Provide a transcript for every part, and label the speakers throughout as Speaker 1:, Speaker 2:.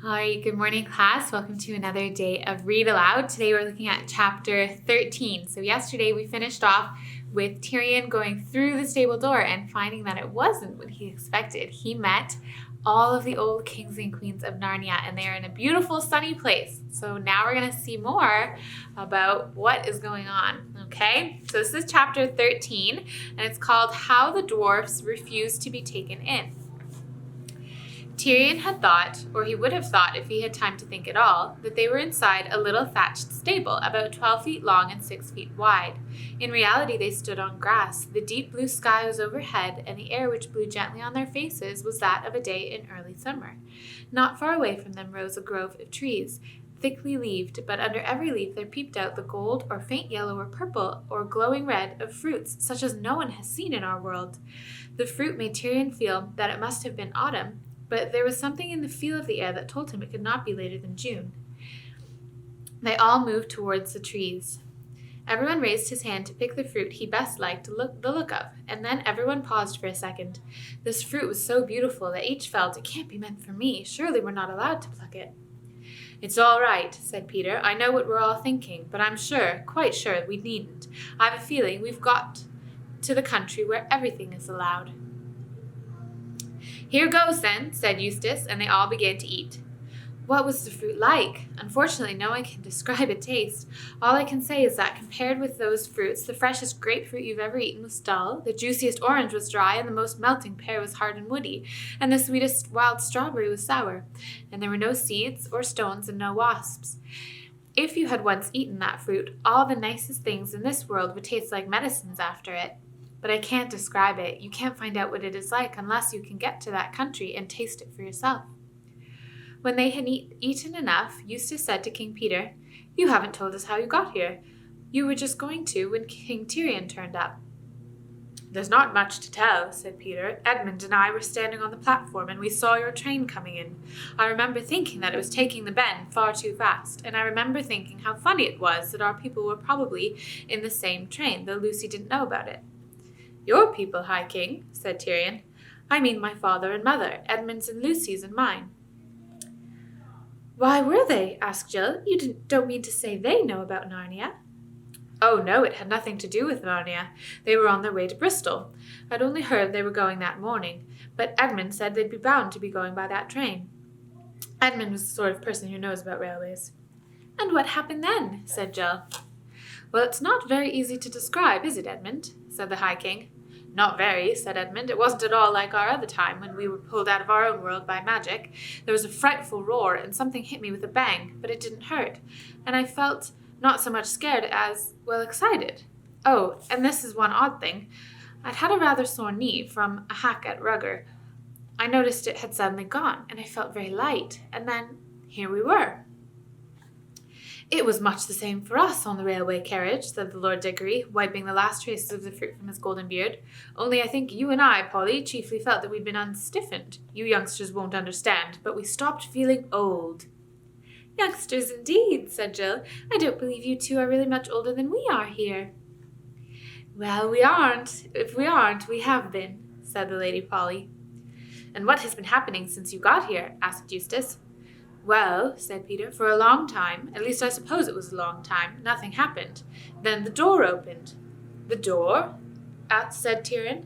Speaker 1: Hi, good morning, class. Welcome to another day of Read Aloud. Today we're looking at chapter 13. So yesterday we finished off with Tyrion going through the stable door and finding that it wasn't what he expected. He met all of the old kings and queens of Narnia, and they are in a beautiful sunny place. So now we're going to see more about what is going on, okay? So this is chapter 13, and it's called How the Dwarfs Refuse to be Taken In. Tyrion had thought, or he would have thought if he had time to think at all, that they were inside a little thatched stable about 12 feet long and 6 feet wide. In reality, they stood on grass. The deep blue sky was overhead, and the air which blew gently on their faces was that of a day in early summer. Not far away from them rose a grove of trees, thickly leaved, but under every leaf there peeped out the gold or faint yellow or purple or glowing red of fruits such as no one has seen in our world. The fruit made Tyrion feel that it must have been autumn, but there was something in the feel of the air that told him it could not be later than June. They all moved towards the trees. Everyone raised his hand to pick the fruit he best liked the look of, and then everyone paused for a second. This fruit was so beautiful that each felt, "It can't be meant for me. Surely we're not allowed to pluck it." "It's all right," said Peter. "I know what we're all thinking, but I'm sure, quite sure, we needn't. I've a feeling we've got to the country where everything is allowed." "Here goes, then," said Eustace, and they all began to eat. What was the fruit like? Unfortunately, no one can describe its taste. All I can say is that compared with those fruits, the freshest grapefruit you've ever eaten was dull, the juiciest orange was dry, and the most melting pear was hard and woody, and the sweetest wild strawberry was sour, and there were no seeds or stones and no wasps. If you had once eaten that fruit, all the nicest things in this world would taste like medicines after it. But I can't describe it. You can't find out what it is like unless you can get to that country and taste it for yourself. When they had eaten enough, Eustace said to King Peter, "You haven't told us how you got here. You were just going to when King Tyrion turned up." "There's not much to tell," said Peter. "Edmund and I were standing on the platform, and we saw your train coming in. I remember thinking that it was taking the bend far too fast, and I remember thinking how funny it was that our people were probably in the same train, though Lucy didn't know about it." "Your people, High King," said Tyrion. "I mean my father and mother, Edmund's and Lucy's and mine." "Why were they?" asked Jill. "You don't mean to say they know about Narnia?" "Oh, no, it had nothing to do with Narnia. They were on their way to Bristol. I'd only heard they were going that morning, but Edmund said they'd be bound to be going by that train." Edmund was the sort of person who knows about railways. "And what happened then?" said Jill. "Well, it's not very easy to describe, is it, Edmund?" said the High King. "Not very," said Edmund. "It wasn't at all like our other time when we were pulled out of our own world by magic. There was a frightful roar, and something hit me with a bang, but it didn't hurt, and I felt not so much scared as, well, excited. Oh, and this is one odd thing. I'd had a rather sore knee from a hack at Rugger. I noticed it had suddenly gone, and I felt very light, and then here we were." "It was much the same for us on the railway carriage," said the Lord Diggory, wiping the last traces of the fruit from his golden beard. "Only I think you and I, Polly, chiefly felt that we'd been unstiffened. You youngsters won't understand, but we stopped feeling old." "Youngsters, indeed," said Jill. "I don't believe you two are really much older than we are here." "Well, we aren't. If we aren't, we have been," said the Lady Polly. "And what has been happening since you got here?" asked Eustace. "Well," said Peter, "for a long time, at least I suppose it was a long time, nothing happened. Then the door opened." "The door?" said Tyrion.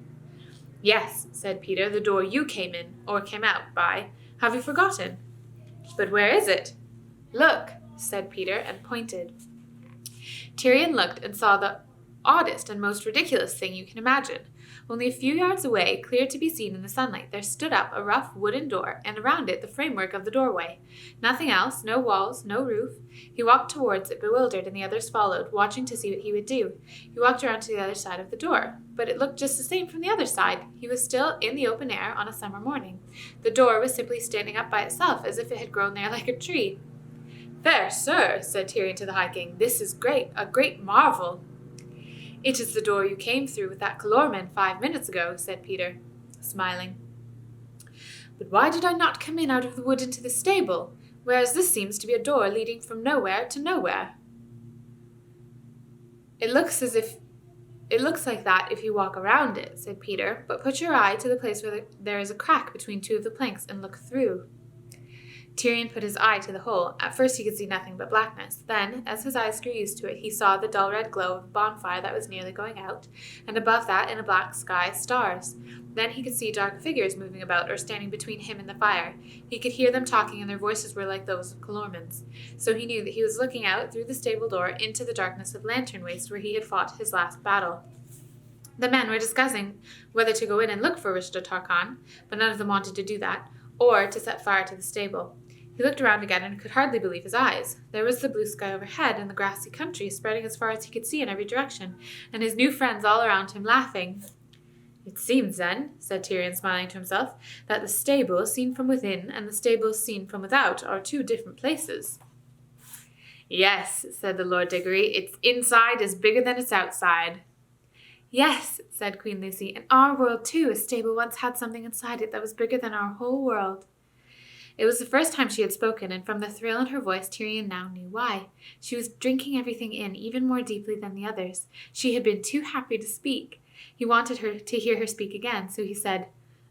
Speaker 1: "Yes," said Peter, "the door you came in, or came out, by. Have you forgotten?" "But where is it?" "Look," said Peter, and pointed. Tyrion looked and saw the oddest and most ridiculous thing you can imagine. Only a few yards away, clear to be seen in the sunlight, there stood up a rough wooden door, and around it the framework of the doorway. Nothing else, no walls, no roof. He walked towards it, bewildered, and the others followed, watching to see what he would do. He walked around to the other side of the door, but it looked just the same from the other side. He was still in the open air on a summer morning. The door was simply standing up by itself, as if it had grown there like a tree. "Fair sir," said Tyrion to the High King, "this is a great marvel." "It is the door you came through with that Calorman 5 minutes ago," said Peter, smiling. "But why did I not come in out of the wood into the stable, whereas this seems to be a door leading from nowhere to nowhere?" It looks like that if you walk around it," said Peter, "but put your eye to the place where there is a crack between two of the planks and look through." Tyrion put his eye to the hole. At first he could see nothing but blackness. Then, as his eyes grew used to it, he saw the dull red glow of a bonfire that was nearly going out, and above that, in a black sky, stars. Then he could see dark figures moving about or standing between him and the fire. He could hear them talking, and their voices were like those of Calormen's. So he knew that he was looking out through the stable door into the darkness of Lantern Waste, where he had fought his last battle. The men were discussing whether to go in and look for Rishta Tarkan, but none of them wanted to do that, or to set fire to the stable. He looked around again and could hardly believe his eyes. There was the blue sky overhead and the grassy country spreading as far as he could see in every direction, and his new friends all around him laughing. "It seems, then," said Tyrion, smiling to himself, "that the stable seen from within and the stable seen from without are two different places." "Yes," said the Lord Diggory, "its inside is bigger than its outside." "Yes," said Queen Lucy, "in our world, too, a stable once had something inside it that was bigger than our whole world." It was the first time she had spoken, and from the thrill in her voice, Tyrion now knew why. She was drinking everything in even more deeply than the others. She had been too happy to speak. He wanted her to hear her speak again, so he said,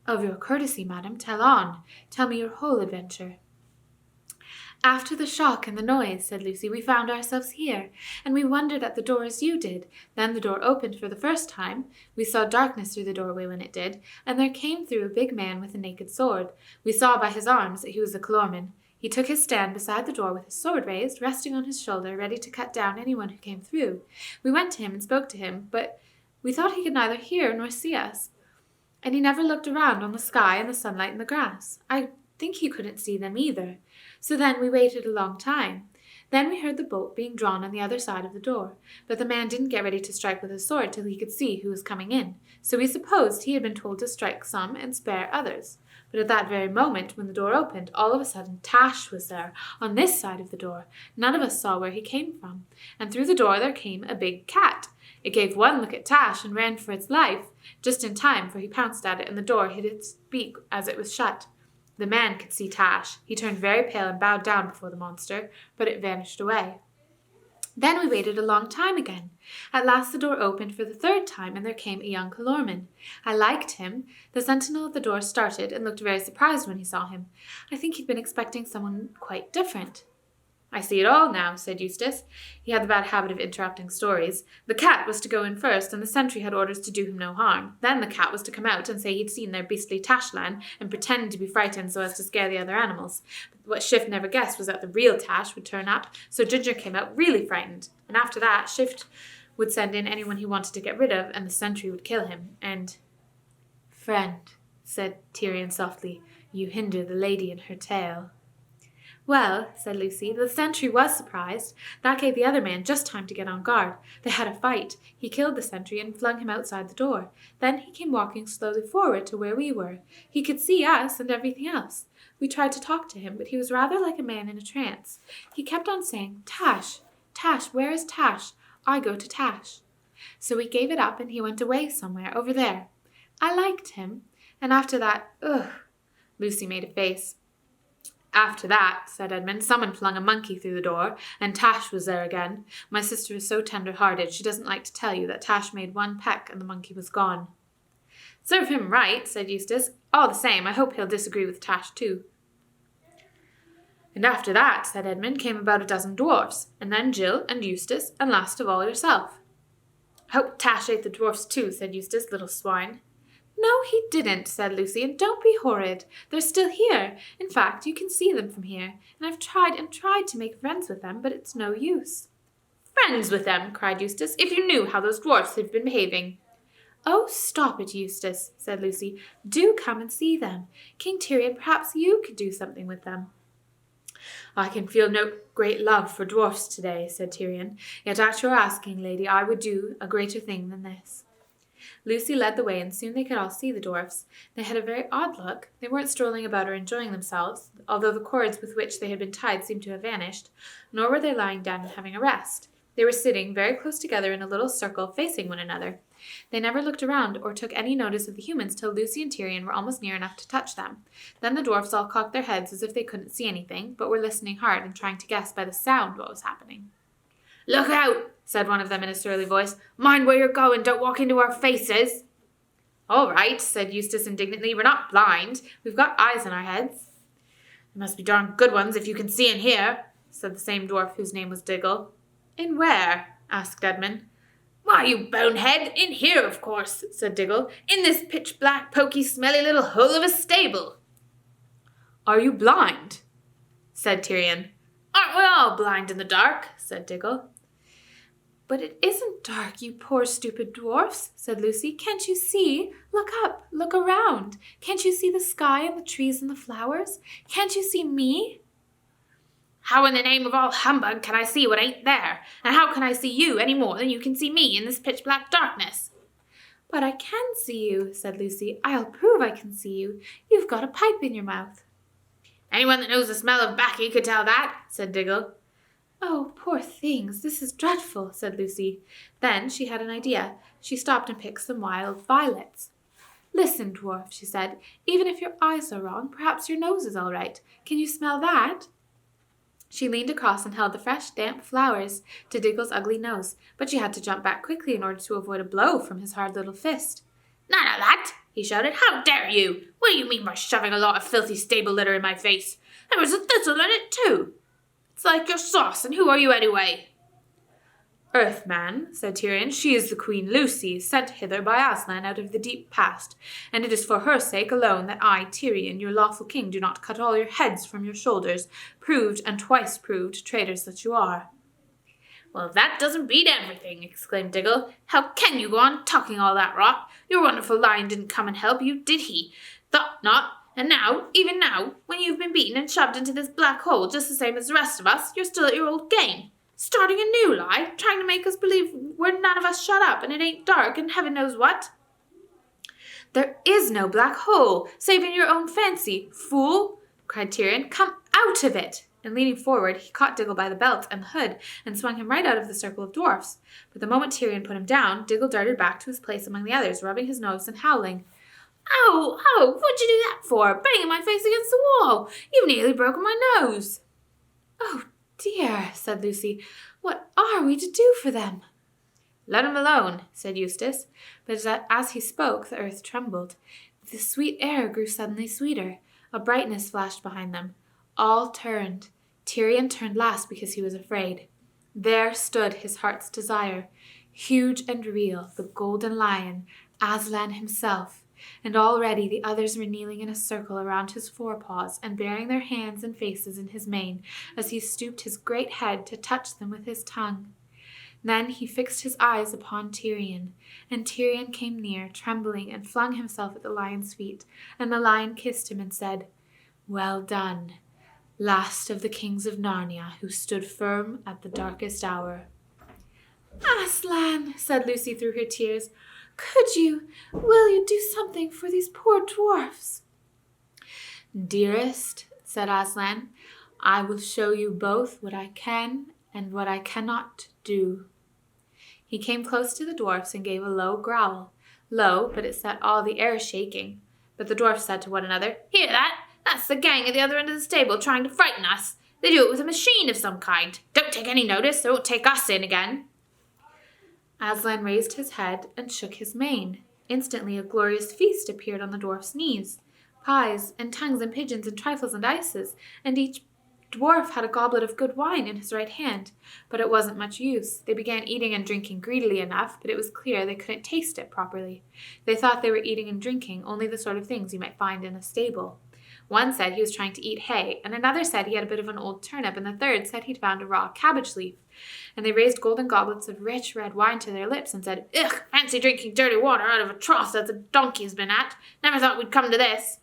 Speaker 1: "Of your courtesy, madam, tell on. Tell me your whole adventure." "After the shock and the noise," said Lucy, "we found ourselves here, and we wondered at the door as you did. Then the door opened for the first time. We saw darkness through the doorway when it did, and there came through a big man with a naked sword. We saw by his arms that he was a Calormen. He took his stand beside the door with his sword raised, resting on his shoulder, ready to cut down anyone who came through. We went to him and spoke to him, but we thought he could neither hear nor see us. And he never looked around on the sky and the sunlight and the grass. I think he couldn't see them either. So then we waited a long time. Then we heard the bolt being drawn on the other side of the door, but the man didn't get ready to strike with his sword till he could see who was coming in. So we supposed he had been told to strike some and spare others. But at that very moment, when the door opened, all of a sudden Tash was there, on this side of the door. None of us saw where he came from. And through the door there came a big cat. It gave one look at Tash and ran for its life, just in time, for he pounced at it, and the door hit its beak as it was shut. The man could see Tash. He turned very pale and bowed down before the monster, but it vanished away. Then we waited a long time again. At last the door opened for the third time, and there came a young Calormen. I liked him. The sentinel at the door started and looked very surprised when he saw him. I think he'd been expecting someone quite different. "I see it all now," said Eustace. He had the bad habit of interrupting stories. "The cat was to go in first, and the sentry had orders to do him no harm. Then the cat was to come out and say he'd seen their beastly Tashlan, and pretend to be frightened so as to scare the other animals. But what Shift never guessed was that the real Tash would turn up, so Ginger came out really frightened. And after that, Shift would send in anyone he wanted to get rid of, and the sentry would kill him, and—" "Friend," said Tyrion softly, "you hinder the lady in her tale." "Well," said Lucy, "the sentry was surprised. That gave the other man just time to get on guard. They had a fight. He killed the sentry and flung him outside the door. Then he came walking slowly forward to where we were. He could see us and everything else. We tried to talk to him, but he was rather like a man in a trance. He kept on saying, 'Tash, Tash, where is Tash? I go to Tash.' So we gave it up and he went away somewhere over there. I liked him. And after that, ugh." Lucy made a face. "After that," said Edmund, "someone flung a monkey through the door, and Tash was there again. My sister is so tender-hearted, she doesn't like to tell you that Tash made one peck and the monkey was gone." "Serve him right," said Eustace. "All the same, I hope he'll disagree with Tash too." "And after that," said Edmund, "came about a dozen dwarfs, and then Jill and Eustace, and last of all yourself." "I hope Tash ate the dwarfs too," said Eustace, "little swine." "No, he didn't," said Lucy, "and don't be horrid. They're still here. In fact, you can see them from here, and I've tried and tried to make friends with them, but it's no use." "Friends with them!" cried Eustace. "If you knew how those dwarfs have been behaving." "Oh, stop it, Eustace," said Lucy. "Do come and see them. King Tyrion, perhaps you could do something with them." "I can feel no great love for dwarfs today," said Tyrion. "Yet at your asking, lady, I would do a greater thing than this." Lucy led the way, and soon they could all see the dwarfs. They had a very odd look. They weren't strolling about or enjoying themselves, although the cords with which they had been tied seemed to have vanished, nor were they lying down and having a rest. They were sitting very close together in a little circle, facing one another. They never looked around or took any notice of the humans till Lucy and Tyrion were almost near enough to touch them. Then the dwarfs all cocked their heads as if they couldn't see anything, but were listening hard and trying to guess by the sound what was happening. "Look out!" said one of them in a surly voice. "Mind where you're going, don't walk into our faces." "All right," said Eustace indignantly. "We're not blind. We've got eyes in our heads." "They must be darn good ones if you can see in here," said the same dwarf whose name was Diggle. "In where?" asked Edmund. "Why, you bonehead, in here, of course," said Diggle. "In this pitch-black, poky, smelly little hole of a stable." "Are you blind?" said Tyrion. "Aren't we all blind in the dark?" said Diggle. "But it isn't dark, you poor stupid dwarfs," said Lucy. "Can't you see? Look up, look around. Can't you see the sky and the trees and the flowers? Can't you see me?" "How in the name of all humbug can I see what ain't there? And how can I see you any more than you can see me in this pitch-black darkness?" "But I can see you," said Lucy. "I'll prove I can see you. You've got a pipe in your mouth." "Anyone that knows the smell of baccy could tell that," said Diggle. "Oh, poor things, this is dreadful," said Lucy. Then she had an idea. She stopped and picked some wild violets. "Listen, dwarf," she said. "Even if your eyes are wrong, perhaps your nose is all right. Can you smell that?" She leaned across and held the fresh, damp flowers to Diggle's ugly nose, but she had to jump back quickly in order to avoid a blow from his hard little fist. "None of that!" he shouted. "How dare you? What do you mean by shoving a lot of filthy stable litter in my face? There was a thistle in it, too. It's like your sauce, and who are you anyway?" "Earthman," said Tyrion, "she is the Queen Lucy, sent hither by Aslan out of the deep past, and it is for her sake alone that I, Tyrion, your lawful king, do not cut all your heads from your shoulders, proved and twice proved traitors that you are." "Well, that doesn't beat everything," exclaimed Diggle. "How can you go on talking all that rot? Your wonderful lion didn't come and help you, did he? Thought not. And now, even now, when you've been beaten and shoved into this black hole just the same as the rest of us, you're still at your old game. Starting a new lie, trying to make us believe we're none of us shut up and it ain't dark and heaven knows what." "There is no black hole, save in your own fancy, fool!" cried Tyrion. "Come out of it!" And leaning forward, he caught Diggle by the belt and the hood and swung him right out of the circle of dwarfs. But the moment Tyrion put him down, Diggle darted back to his place among the others, rubbing his nose and howling. "Ow! Ow! What'd you do that for? Banging my face against the wall! You've nearly broken my nose!" "Oh, dear," said Lucy. "What are we to do for them?" "Let him alone," said Eustace. But as he spoke, the earth trembled. The sweet air grew suddenly sweeter. A brightness flashed behind them. All turned. Tyrion turned last because he was afraid. There stood his heart's desire, huge and real, the golden lion, Aslan himself. And already the others were kneeling in a circle around his forepaws and burying their hands and faces in his mane as he stooped his great head to touch them with his tongue. Then he fixed his eyes upon Tyrion, and Tyrion came near, trembling, and flung himself at the lion's feet, and the lion kissed him and said, "Well done, last of the kings of Narnia, who stood firm at the darkest hour." "Aslan," said Lucy through her tears, will you do something for these poor dwarfs?" "Dearest," said Aslan, "I will show you both what I can and what I cannot do." He came close to the dwarfs and gave a low growl. Low, but it set all the air shaking. But the dwarfs said to one another, "Hear that? That's the gang at the other end of the stable trying to frighten us. They do it with a machine of some kind. Don't take any notice, they won't take us in again." Aslan raised his head and shook his mane. Instantly a glorious feast appeared on the dwarfs' knees. Pies and tongues and pigeons and trifles and ices, and each dwarf had a goblet of good wine in his right hand. But it wasn't much use. They began eating and drinking greedily enough, but it was clear they couldn't taste it properly. They thought they were eating and drinking only the sort of things you might find in a stable. One said he was trying to eat hay, and another said he had a bit of an old turnip, and the third said he'd found a raw cabbage leaf. And they raised golden goblets of rich red wine to their lips and said, "Ugh, fancy drinking dirty water out of a trough that the donkey's been at. Never thought we'd come to this."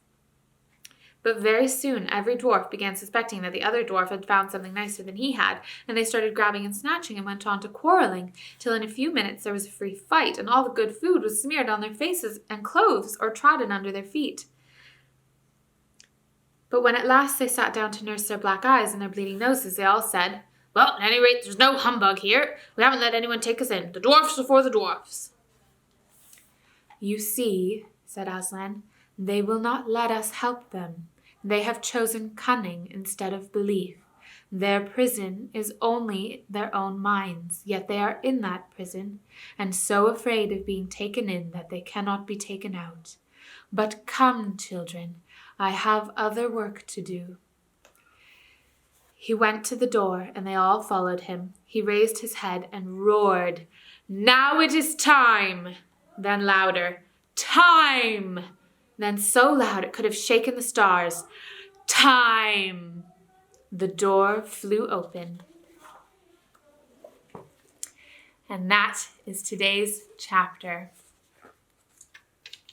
Speaker 1: But very soon every dwarf began suspecting that the other dwarf had found something nicer than he had, and they started grabbing and snatching and went on to quarreling, till in a few minutes there was a free fight, and all the good food was smeared on their faces and clothes or trodden under their feet. But when at last they sat down to nurse their black eyes and their bleeding noses, they all said, "Well, at any rate, there's no humbug here. We haven't let anyone take us in. The dwarfs are for the dwarfs." "You see," said Aslan, "they will not let us help them. They have chosen cunning instead of belief. Their prison is only their own minds, yet they are in that prison, and so afraid of being taken in that they cannot be taken out. But come, children, I have other work to do." He went to the door, and they all followed him. He raised his head and roared, "Now it is time!" Then louder, "Time!" Then so loud it could have shaken the stars, "Time!" The door flew open. And that is today's chapter.